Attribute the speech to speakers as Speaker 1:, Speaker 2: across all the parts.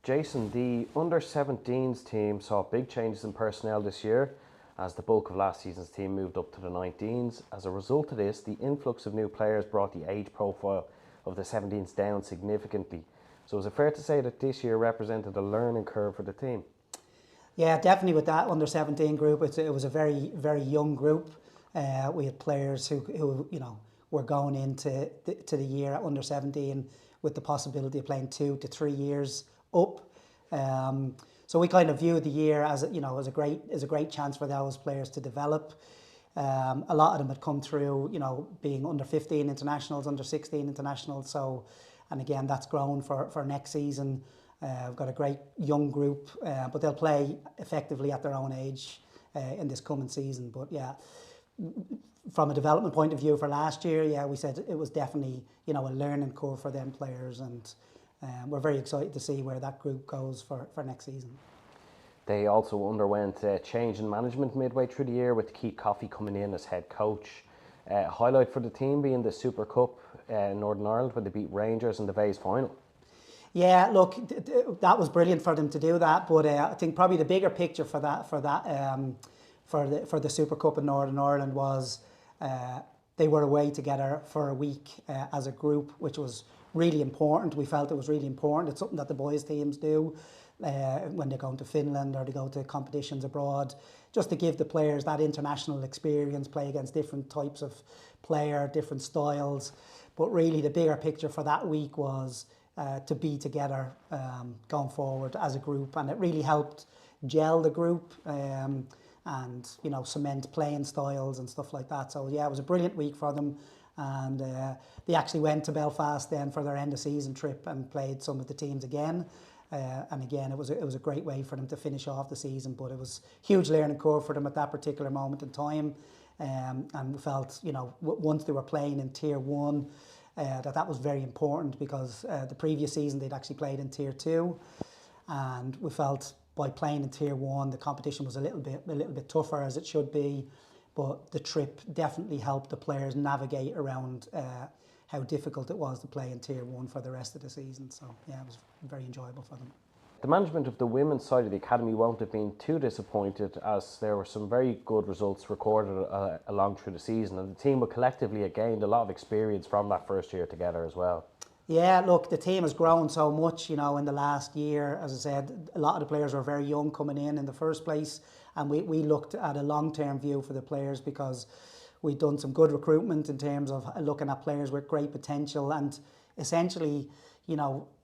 Speaker 1: Jason, the under-17s team saw big changes in personnel this year as the bulk of last season's team moved up to the 19s. As a result of this, the influx of new players brought the age profile of the 17s down significantly. So is it fair to say that this year represented a learning curve for the team?
Speaker 2: Yeah, definitely with that under 17 group, it was a very, very young group. We had players who were going into the year at under 17 with the possibility of playing 2 to 3 years up. So we kind of viewed the year as a great chance for those players to develop. A lot of them had come through, being under 15 internationals, under 16 internationals. So, and again, that's grown for next season. We've got a great young group, but they'll play effectively at their own age in this coming season. But yeah, from a development point of view for last year, yeah, we said it was definitely a learning curve for them players, and we're very excited to see where that group goes for next season.
Speaker 1: They also underwent a change in management midway through the year with Keith Coffey coming in as head coach. Highlight for the team being the Super Cup in Northern Ireland when they beat Rangers in the Vase final.
Speaker 2: Yeah, look, that was brilliant for them to do that. But I think probably the bigger picture for the Super Cup in Northern Ireland was they were away together for a week as a group, which was really important. We felt it was really important. It's something that the boys' teams do when they're going to Finland or they go to competitions abroad, just to give the players that international experience, play against different types of player, different styles. But really, the bigger picture for that week was to be together going forward as a group, and it really helped gel the group and cement playing styles and stuff like that. So yeah, it was a brilliant week for them, and they actually went to Belfast then for their end of season trip and played some of the teams again. And again, it was a great way for them to finish off the season, but it was a huge learning curve for them at that particular moment in time. And we felt, once they were playing in Tier 1, that was very important, because the previous season they'd actually played in Tier 2, and we felt by playing in Tier 1 the competition was a little bit tougher, as it should be, but the trip definitely helped the players navigate around how difficult it was to play in Tier 1 for the rest of the season. So yeah, it was very enjoyable for them.
Speaker 1: The management of the women's side of the academy won't have been too disappointed, as there were some very good results recorded along through the season, and the team would collectively have gained a lot of experience from that first year together as well.
Speaker 2: Yeah, look, the team has grown so much, in the last year. As I said, a lot of the players were very young coming in the first place, and we looked at a long-term view for the players, because we've done some good recruitment in terms of looking at players with great potential, and essentially,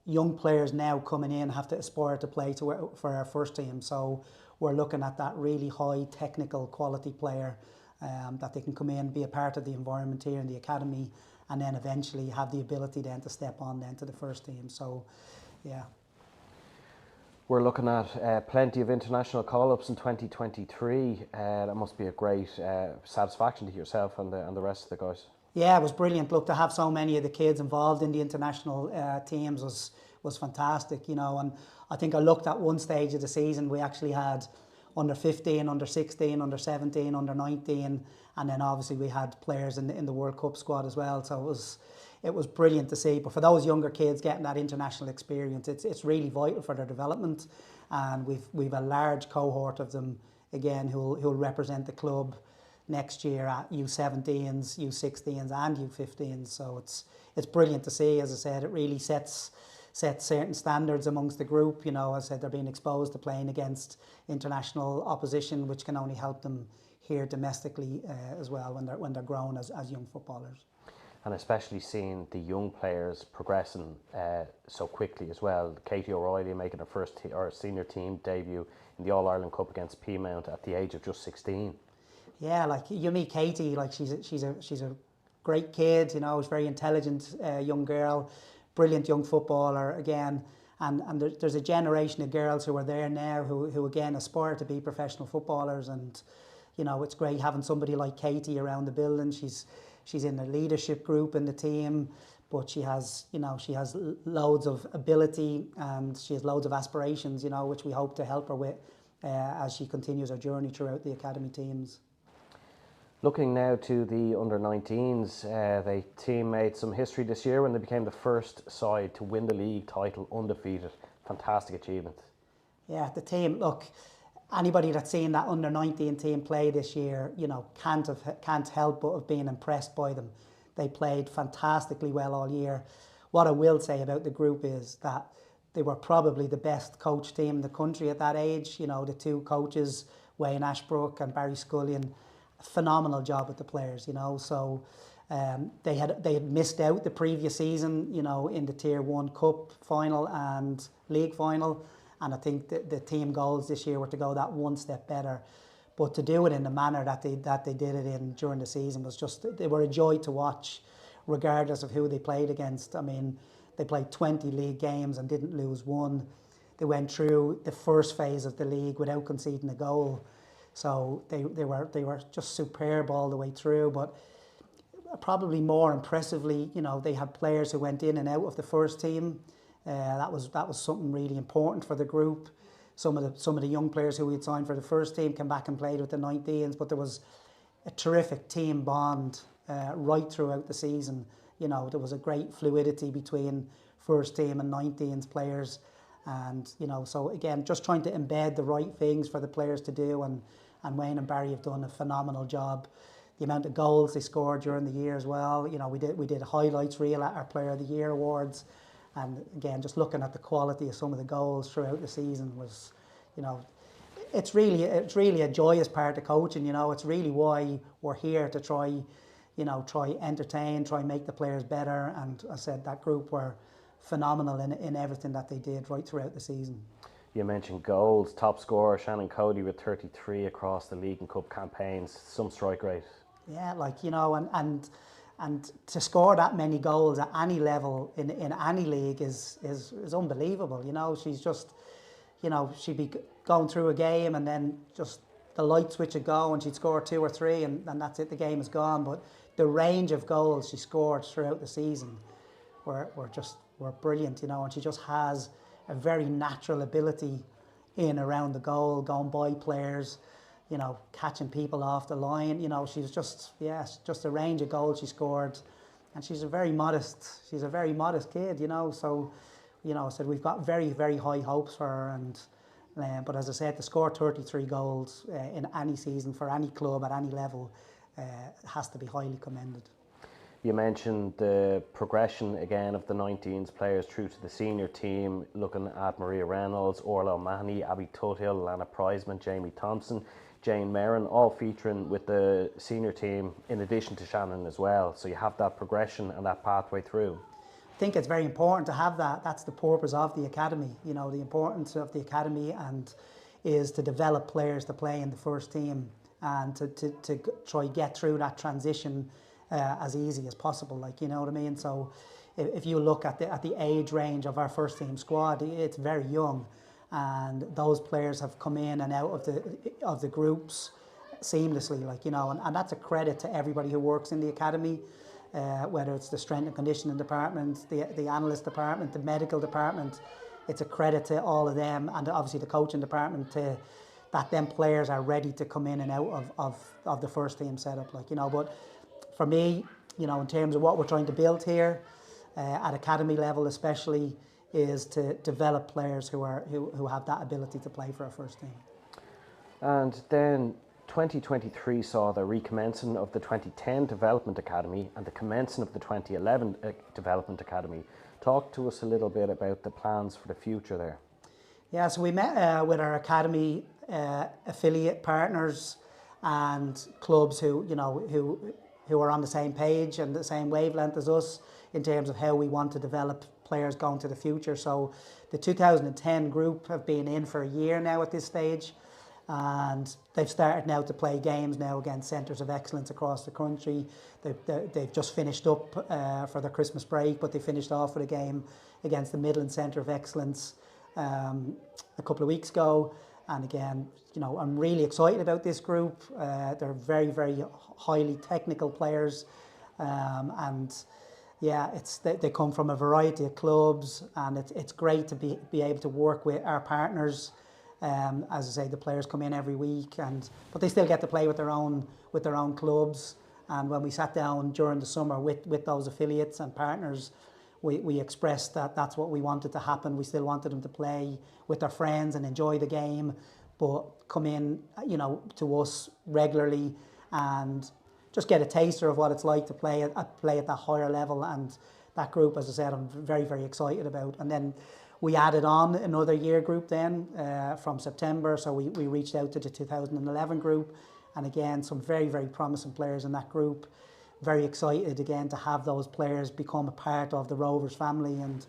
Speaker 2: young players now coming in have to aspire to play for our first team. So we're looking at that really high technical quality player that they can come in, be a part of the environment here in the academy, and then eventually have the ability then to step on then to the first team. So, yeah.
Speaker 1: We're looking at plenty of international call-ups in 2023. That must be a great satisfaction to yourself and the rest of the guys.
Speaker 2: Yeah, it was brilliant. Look, to have so many of the kids involved in the international teams was fantastic, and I think I looked at one stage of the season, we actually had under 15, under 16, under 17, under 19, and then obviously we had players in the World Cup squad as well. So it was brilliant to see. But for those younger kids getting that international experience, it's really vital for their development, and we've a large cohort of them again who'll represent the club next year at U17s, U16s and U15s. So it's brilliant to see. As I said, it really sets certain standards amongst the group. As I said, they're being exposed to playing against international opposition, which can only help them here domestically as well when they're grown as young footballers.
Speaker 1: And especially seeing the young players progressing so quickly as well. Katie O'Reilly making her first or senior team debut in the All-Ireland Cup against Peamount at the age of just 16.
Speaker 2: Yeah, like you meet Katie, like she's a great kid, she's a very intelligent young girl, brilliant young footballer again, and there's a generation of girls who are there now who again aspire to be professional footballers, and it's great having somebody like Katie around the building. She's in the leadership group in the team, but she has loads of ability and she has loads of aspirations, which we hope to help her with as she continues her journey throughout the academy teams.
Speaker 1: Looking now to the under-19s, the team made some history this year when they became the first side to win the league title undefeated fantastic achievement.
Speaker 2: Yeah, the team, look, anybody that's seen that under-19 team play this year, can't help but have been impressed by them. They played fantastically well all year. What I will say about the group is that they were probably the best coach team in the country at that age. The two coaches, Wayne Ashbrook and Barry Scullion, phenomenal job with the players. So they had missed out the previous season, in the Tier 1 Cup final and League final. And I think the team goals this year were to go that one step better. But to do it in the manner that they did it in during the season was they were a joy to watch, regardless of who they played against. I mean, they played 20 league games and didn't lose one. They went through the first phase of the league without conceding a goal. So they were just superb all the way through. But probably more impressively, they had players who went in and out of the first team. That was something really important for the group. Some of the young players who we had signed for the first team came back and played with the 19s, but there was a terrific team bond right throughout the season. There was a great fluidity between first team and 19s players, and so again, just trying to embed the right things for the players to do, and Wayne and Barry have done a phenomenal job. The amount of goals they scored during the year as well. We did a highlights reel at our Player of the Year awards. And again, just looking at the quality of some of the goals throughout the season was, it's really a joyous part of coaching. It's really why we're here to try entertain, try make the players better. And I said that group were phenomenal in everything that they did right throughout the season.
Speaker 1: You mentioned goals, top scorer Shannon Cody with 33 across the league and cup campaigns. Some strike rate. Yeah,
Speaker 2: and to score that many goals at any level in any league is unbelievable. She's just, she'd be going through a game and then just the light switch would go and she'd score 2 or 3 and that's it, the game is gone. But the range of goals she scored throughout the season were brilliant, and she just has a very natural ability in around the goal, going by players, catching people off the line. She's just a range of goals she scored, and she's a very modest kid. So, I said we've got very, very high hopes for her, and but as I said, to score 33 goals in any season for any club at any level has to be highly commended.
Speaker 1: You mentioned the progression again of the 19s players through to the senior team, looking at Maria Reynolds, Orla O'Mahony, Abby Tuthill, Lana Prizeman, Jamie Thompson, Jane Merrin, all featuring with the senior team in addition to Shannon as well. So you have that progression and that pathway through.
Speaker 2: I think it's very important to have that. That's the purpose of the academy. The importance of the academy is to develop players to play in the first team and to try get through that transition as easy as possible. You know what I mean? So if you look at the age range of our first team squad, it's very young. And those players have come in and out of the groups seamlessly, and that's a credit to everybody who works in the academy, whether it's the strength and conditioning department, the analyst department, the medical department. It's a credit to all of them, and obviously the coaching department, that them players are ready to come in and out of the first team setup. But for me, in terms of what we're trying to build here, at academy level especially, is to develop players who have that ability to play for our first team.
Speaker 1: And then 2023 saw the recommencing of the 2010 Development Academy and the commencing of the 2011 Development Academy. Talk to us a little bit about the plans for the future there.
Speaker 2: Yeah, so we met with our academy affiliate partners and clubs who are on the same page and the same wavelength as us in terms of how we want to develop players going to the future. So the 2010 group have been in for a year now at this stage, and they've started now to play games now against centres of excellence across the country. They've just finished up for their Christmas break, but they finished off with a game against the Midland Centre of Excellence a couple of weeks ago. And again, I'm really excited about this group. They're very, very highly technical players, and yeah, they come from a variety of clubs, and it's great to be able to work with our partners. As I say, the players come in every week, but they still get to play with their own clubs. And when we sat down during the summer with those affiliates and partners, we expressed that that's what we wanted to happen. We still wanted them to play with their friends and enjoy the game, but come in, you know, to us regularly and just get a taster of what it's like to play at that higher level. And that group, as I said, I'm very, very excited about. And then we added on another year group then from September. So we reached out to the 2011 group. And again, some very, very promising players in that group. Very excited again to have those players become a part of the Rovers family. And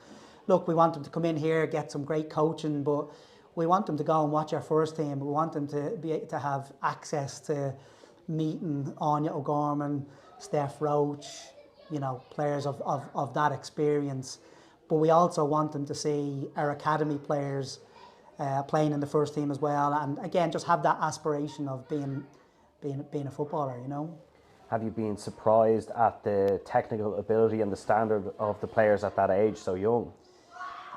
Speaker 2: look, we want them to come in here, get some great coaching, but we want them to go and watch our first team. We want them to have access to meeting Anya O'Gorman, Steph Roach, you know, players of that experience. But we also want them to see our academy players playing in the first team as well. And again, just have that aspiration of being a footballer, you know.
Speaker 1: Have you been surprised at the technical ability and the standard of the players at that age, so young?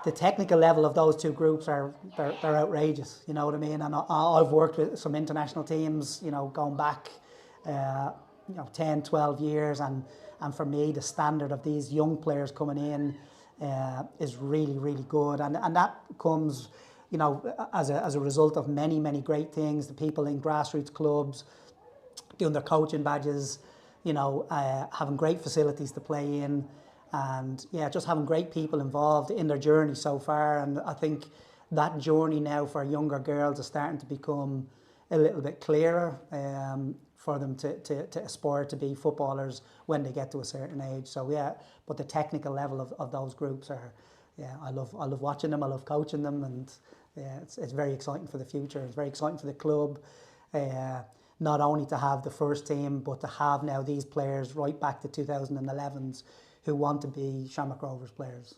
Speaker 2: The technical level of those two groups they're outrageous, you know what I mean? And I've worked with some international teams, you know, going back, 10, 12 years, and for me, the standard of these young players coming in is really, really good, and that comes, you know, as a result of many, many great things. The people in grassroots clubs doing their coaching badges, you know, having great facilities to play in. And yeah, just having great people involved in their journey so far. And I think that journey now for younger girls is starting to become a little bit clearer for them to aspire to be footballers when they get to a certain age. So yeah, but the technical level of those groups are, yeah, I love watching them, I love coaching them, and yeah, it's very exciting for the future. It's very exciting for the club. Not only to have the first team, but to have now these players right back to 2011s who want to be Shamrock Rovers players.